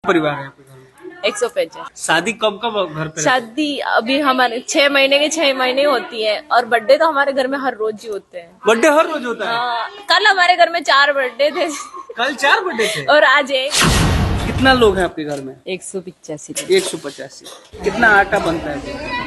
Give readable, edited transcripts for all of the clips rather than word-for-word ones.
परिवार है आपके घर में? 150। शादी कब कब घर पे? शादी अभी हमारे 6 महीने के 6 महीने होती है और बर्थडे तो हमारे घर में हर रोज ही होते हैं। बर्थडे हर रोज होता है? हाँ, कल हमारे घर में 4 बर्थडे थे कल 4 बर्थडे थे और आज एक। कितना लोग हैं आपके घर में? 185। 185। कितना आटा बनता है?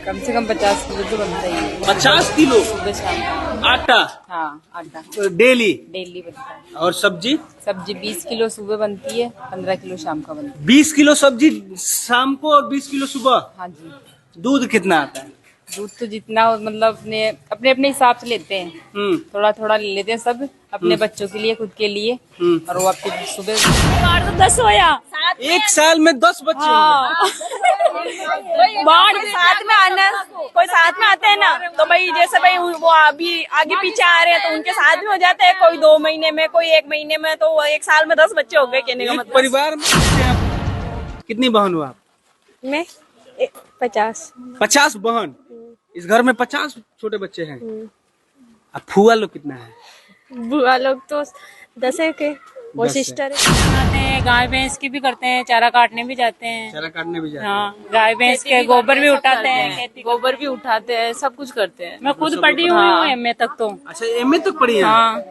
कम से कम 50 किलो तो बनता ही है। 50 किलो सुबह शाम। आटा? हाँ, आटा डेली? डेली बनता है। और सब्जी? सब्जी 20 किलो सुबह बनती है, 15 किलो शाम का बनता है। 20 किलो सब्जी शाम को और 20 किलो सुबह? हाँ जी। दूध कितना आता है? दूध तो जितना मतलब अपने अपने अपने हिसाब से लेते हैं, थोड़ा थोड़ा ले लेते हैं सब, अपने बच्चों के लिए, खुद के लिए। और वो आपके सुबह बाढ़ तो 10 होया एक साल में 10 बच्चे बाढ़ साथ में आना, कोई साथ में आते हैं ना तो भाई जैसे भाई वो अभी आगे पीछे आ रहे हैं तो उनके साथ में हो जाते हैं, कोई 2 महीने में, कोई 1 महीने में, तो 1 साल में 10 बच्चे हो गए कहने का एक मतलब। परिवार में कितनी बहन हो आप? मैं 50। 50 बहन? इस घर में 50 छोटे बच्चे हैं। अब फुआ लोग कितना है? बुआ लोग तो 10 है के, वो 10 है। सिस्टर है। गाय भैंस की भी करते हैं, चारा काटने भी जाते हैं। चारा काटने भी जाते हैं। हाँ, गाय भैंस के गोबर भी उठाते हैं, गोबर भी उठाते हैं, सब कुछ करते हैं। मैं खुद पढ़ी हुई हूँ एमए तक तो। अच्छा, एमए तक पढ़ी है? हाँ।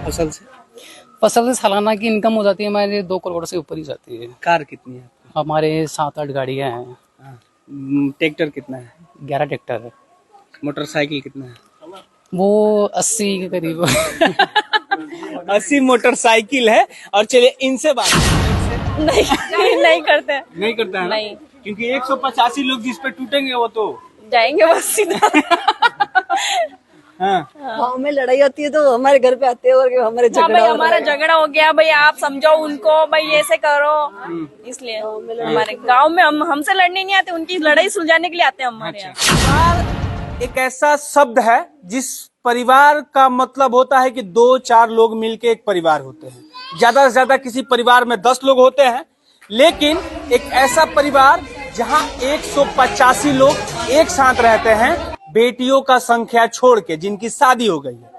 फसल से? फसल से सालाना की इनकम हो जाती है हमारे 2 करोड़ से ऊपर ही जाती है। कार कितनी है? हमारे 7-8 गाड़ियां हैं। ट्रैक्टर कितना है? 11 ट्रैक्टर है। मोटरसाइकिल कितना है? वो 80 के करीब 80 मोटरसाइकिल है। और चलिए इनसे बात नहीं करते हैं। नहीं करता है ना? नहीं। क्योंकि 185 लोग जिस पे टूटेंगे वो तो जाएंगे बस सीधा। हाँ। गाँव में लड़ाई होती है तो हमारे घर पे आते हैं और हमारे हाँ झगड़ा भाई, हो हमारा झगड़ा हो गया भाई, आप समझाओ उनको भाई, ऐसे करो। इसलिए हमारे गांव में हम हमसे लड़ने नहीं आते, उनकी लड़ाई सुलझाने के लिए आते हैं हमारे यहाँ। परिवार एक ऐसा शब्द है जिस परिवार का मतलब होता है कि 2-4 लोग मिलके एक परिवार होते हैं। ज्यादा से ज्यादा किसी परिवार में 10 लोग होते हैं, लेकिन एक ऐसा परिवार जहां 185 लोग एक साथ रहते हैं, बेटियों का संख्या छोड़ के, जिनकी शादी हो गई है।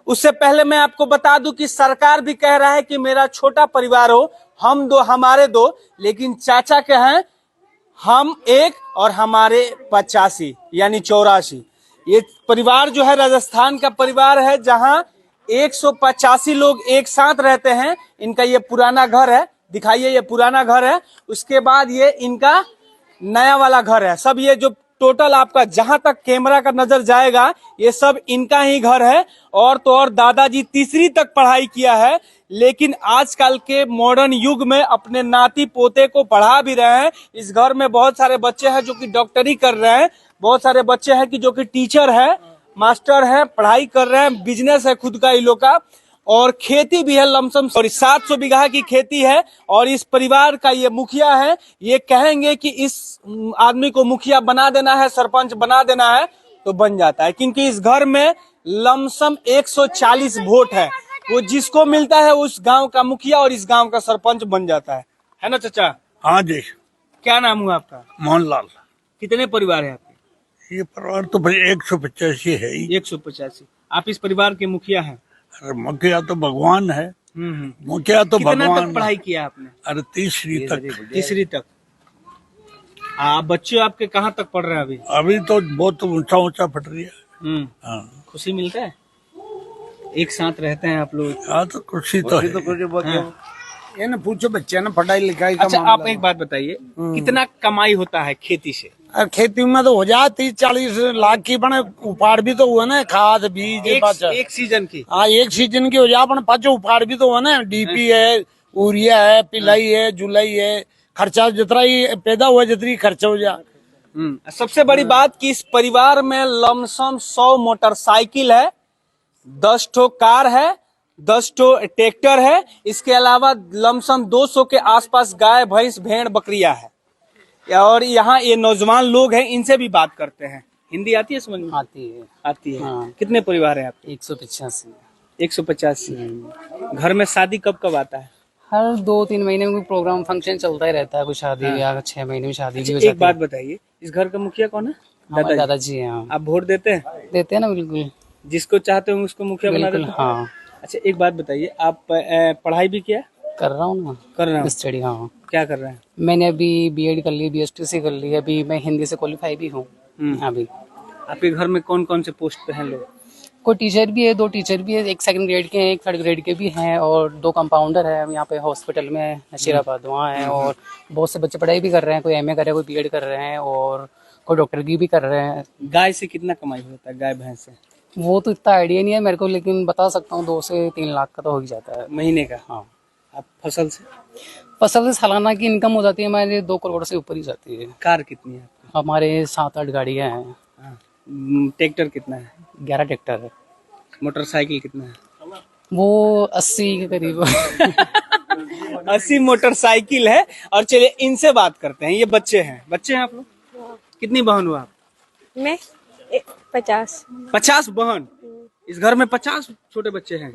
उससे पहले मैं आपको बता दूं कि सरकार भी कह रहा है कि मेरा छोटा परिवार हो, हम 2 हमारे 2, लेकिन चाचा के हैं हम 1 और हमारे 85 यानी 84। ये परिवार जो है राजस्थान का परिवार है जहां 185 लोग एक साथ रहते हैं। इनका ये पुराना घर है, दिखाइए, ये पुराना घर है। उसके बाद ये इनका नया वाला घर है। सब ये जो टोटल आपका जहां तक कैमरा का नजर जाएगा ये सब इनका ही घर है। और तो और दादाजी तीसरी तक पढ़ाई किया है, लेकिन आजकल के मॉडर्न युग में अपने नाती पोते को पढ़ा भी रहे हैं। इस घर में बहुत सारे बच्चे हैं जो कि डॉक्टरी कर रहे हैं, बहुत सारे बच्चे हैं कि जो कि टीचर है, मास्टर है, पढ़ाई कर रहे हैं, बिजनेस है खुद का इन लोग का, और खेती भी है लमसम। और 700 बीघा की खेती है। और इस परिवार का ये मुखिया है। ये कहेंगे कि इस आदमी को मुखिया बना देना है, सरपंच बना देना है, तो बन जाता है। क्योंकि इस घर में लमसम 140 वोट है। वो जिसको मिलता है उस गांव का मुखिया और इस गांव का सरपंच बन जाता है ना चाचा? हाँ जी। क्या नाम हुआ आपका? मोहनलाल। कितने परिवार है आपके? ये परिवार तो भाई 185 है ही। 185। आप इस परिवार के मुखिया हैं? अरे मुखिया तो भगवान है। मुखिया तो कितना भगवान तक पढ़ाई किया आपने? अरे तीसरी तक। तीसरी तक। बच्चे आपके कहाँ तक पढ़ रहे हैं अभी? अभी तो बहुत ऊंचा ऊंचा पढ़ रही है। हाँ। खुशी मिलता है? एक साथ रहते हैं आप लोग? हाँ तो खुशी तो है। ये ना पूछो बच्चे ना पढ़ाई लिखाई का अच्छा, मामला। आप एक बात बताइए, कितना कमाई होता है खेती से? और खेती में तो हो जाए 30-40 लाख की, बने उपाड़ भी तो हुआ ना, खाद बीज एक सीजन की? हाँ, एक सीजन की हो जाए, अपन पाँचों उपाड़ भी तो हुआ ना। डीपी है, यूरिया है, पिलाई है, जुलाई है, खर्चा जितना ही पैदा हुआ जितनी खर्चा हो जाए। सबसे बड़ी बात कि इस परिवार में लमसम 100 मोटरसाइकिल है, 10 ठो कार है, 10 ठो ट्रैक्टर है। इसके अलावा लमसम 200 के आसपास गाय, भैंस, भेड़, बकरियां है। और यहाँ ये नौजवान लोग हैं, इनसे भी बात करते हैं। हिंदी आती है समझ में? आती है। आती है। हाँ। कितने परिवार हैं आपके? 185। 185। घर में शादी कब कब आता है? हर 2-3 महीने में कोई प्रोग्राम फंक्शन चलता ही रहता है, कोई शादी या 6 महीने में शादी भी हो एक जाती बात है। बताइए, इस घर का मुखिया कौन है? हमारे दादाजी हैं। हाँ। आप वोट देते हैं? देते हैं ना, बिल्कुल जिसको चाहते हो उसको मुखिया बना बिल्कुल। देते हैं? हाँ। अच्छा, एक बात बताइए, आप पढ़ाई भी किया? कर रहा हूँ ना, कर रहे हो? स्टडी। हाँ, क्या कर रहे हैं? मैंने अभी बीएड कर ली, बीएसटीसी कर ली, अभी मैं हिंदी से क्वालिफाई भी हूँ। अभी आपके घर में कौन कौन से पोस्ट पे हैं लोग? कोई टीचर भी है, 2 टीचर भी है, एक 2nd ग्रेड के हैं, एक 3rd ग्रेड के भी हैं, और 2 कंपाउंडर है यहाँ पे हॉस्पिटल में नशीराबाद वहाँ है। और बहुत से बच्चे पढ़ाई भी कर रहे हैं, कोई एमए कर रहे हैं, कोई बीएड कर रहे हैं, और कोई डॉक्टर की भी कर रहे हैं। गाय से कितना कमाई होता है, गाय भैंस से वो तो इतना आइडिया नहीं है मेरे को, लेकिन बता सकता हूँ 2 से 3 लाख का तो हो ही जाता है। महीने का? हाँ, आप फसल से? फसल से सालाना की इनकम हो जाती है हमारे 2 करोड़ से ऊपर ही जाती है। कार कितनी है आपकी? हमारे 7-8 गाड़ियाँ हैं। हाँ। ट्रैक्टर कितना है? 11 ट्रैक्टर है। मोटरसाइकिल कितना है? वो 80 के करीब। 80 मोटरसाइकिल है। और चलिए इनसे बात करते हैं, ये बच्चे हैं आप लोग? कितनी बहन हो आप? मैं 50। 50 बहन? इस घर में 50 छोटे बच्चे हैं?